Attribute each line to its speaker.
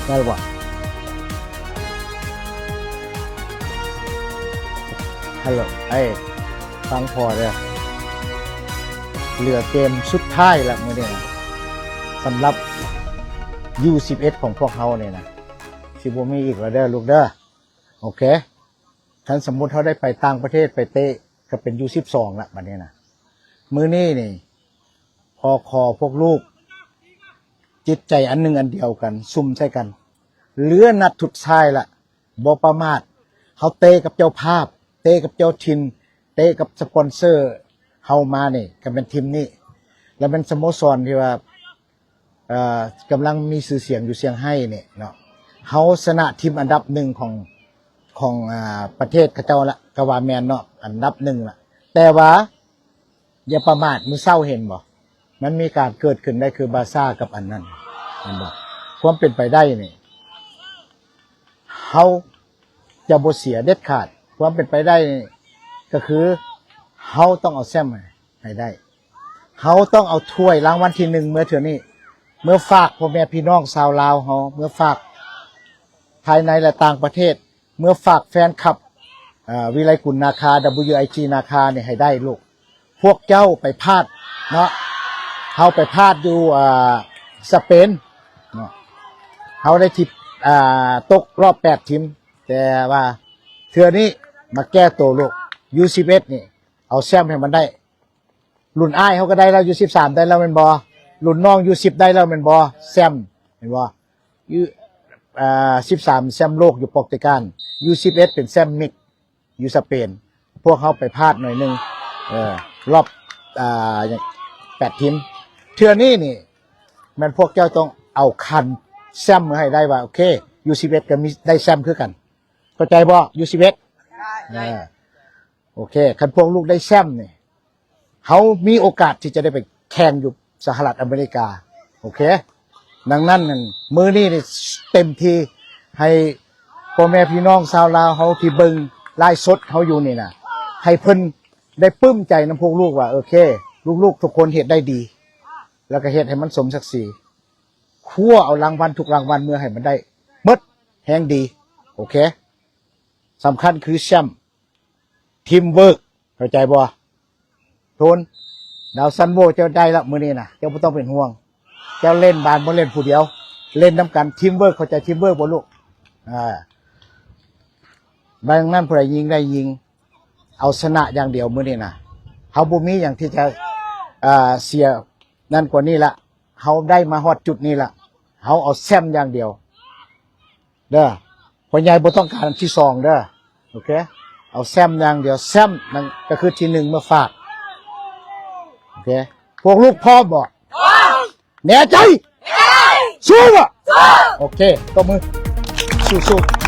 Speaker 1: ได้บ่ฮัลโหลฟังพอเลยเหลือเกมสุดท้ายแล้วมื้อนี้นะสำหรับ U11 ของพวกเขาเนี่ยนะสิบ่มีอีกแล้วเด้อลูกเด้อโอเคท่านสมมุติเขาได้ไปต่างประเทศไปเตะก็เป็น U12 ละบัดนี้นะมื้อนี้นี่พอพวกลูกจิตใจอันหนึ่งอันเดียวกันซุ่มใส่กันเหลือนัดทุดท้ายละบ่ประมาทเขาเตะกับเจ้าภาพเตะกับเจ้าถิ่นเตะกับสปอนเซอร์เฮามานี่ก็เป็นทีมนี้แล้วเป็นสโมสรที่ว่ากำลังมีชื่อเสียงอยู่เซี่ยงไฮ้นี่เนาะเฮาชนะทีมอันดับหนึ่งของประเทศเขาเจ้าละก็ว่าแม่นเนาะอันดับหนึ่งละแต่ว่าอย่าประมาทมื้อเช้าเห็นบ่มันมีการเกิดขึ้นได้คือบาซ่ากับอันนั้นเห็นบ่ความเป็นไปได้นี่เฮาจะบ่เสียเด็ดขาดความเป็นไปได้ก็คือเฮาต้องเอาแชมป์ให้ได้เฮาต้องเอาถ้วยรางวัลที่1เมื่อเถื่อนี้เมื่อฝากพ่อแม่พี่น้องชาวลาวเฮาเมื่อฝากภายในและต่างประเทศเมื่อฝากแฟนคลับวิไลกุลนาคา WIG นาคาเนี่ยให้ได้ลูกพวกเจ้าไปพลาดเนาะเฮาไปพลาดอยู่สเปนเนาะเฮาได้ที่ตกรอบ8ทีมแต่ว่าเทื่อนี้มาแก้ตัวลูก U11 นี่เอาแชมป์ให้มันได้รุ่นอ้ายเขาก็ได้แล้ว U13 ได้แล้วแม่นบ่รุ่นน้อง U10 ได้แล้วแม่นบ่แชมป์เห็นบ่13แชมป์โลกอยู่โปรตุเกส U11 เป็นแชมป์มิกอยู่สเปนพวกเขาไปพลาดหน่อยนึงรอบ8ทีมเทื่อนี้นี่มันพวกเจ้าต้องเอาคันแชมป์มาให้ได้ว่าโอเค U11 ก็มีได้แชมป์คือกันเข้าใจบ่ U11 โอเคคันพวกลูกได้แชมป์นี่เขามีโอกาสที่จะได้ไปแข่งอยู่สหรัฐอเมริกาโอเคดังนั้นมื้อนี้นี่เต็มที่ให้พ่อแม่พี่น้องชาวลาวเขาที่เบิ่งไลฟ์สดเขาอยู่นี่นะให้เพิ่นได้ปลื้มใจนำพวกลูกว่าโอเคลูกๆทุกคนเฮ็ดได้ดีแล้วก็เฮ็ดให้มันสมศักดิ์ศรีคั่วเอารางวัลทุกรางวัลเมื่อให้มันได้หมดแฮงดีโอเคสำคัญคือแชมป์ทีมเวิร์กเข้าใจบ่โทนดาวซันโวเจ้าได้ละมื้อนี้นะเจ้าบ่ต้องเป็นห่วงเจ้าเล่นบานบ่เล่นผู้เดียวเล่นนํกันทีมเวิร์กเข้าใจทีมเวิร์กบ่ลูกบางนั้นผู้ใดยิงได้ยิงเอาชนะอย่างเดียวมื้อนี้นะเฮาบ่มีหยังที่จะเสียนั่นกว่านี้ละเฮาได้มาฮอดจุดนี้ละเฮาเอาแชมป์อย่างเดียวเด้อพ่อใหญ่บ่ต้องการที่2เด้อโอเคเอาแชมป์อย่างเดียวแชมป์นั่นก็คือที่1มาฝากโอเคพวกลูกพร้อมบ่แน่ใจสู้บ่โอเคตบมือสู้ๆ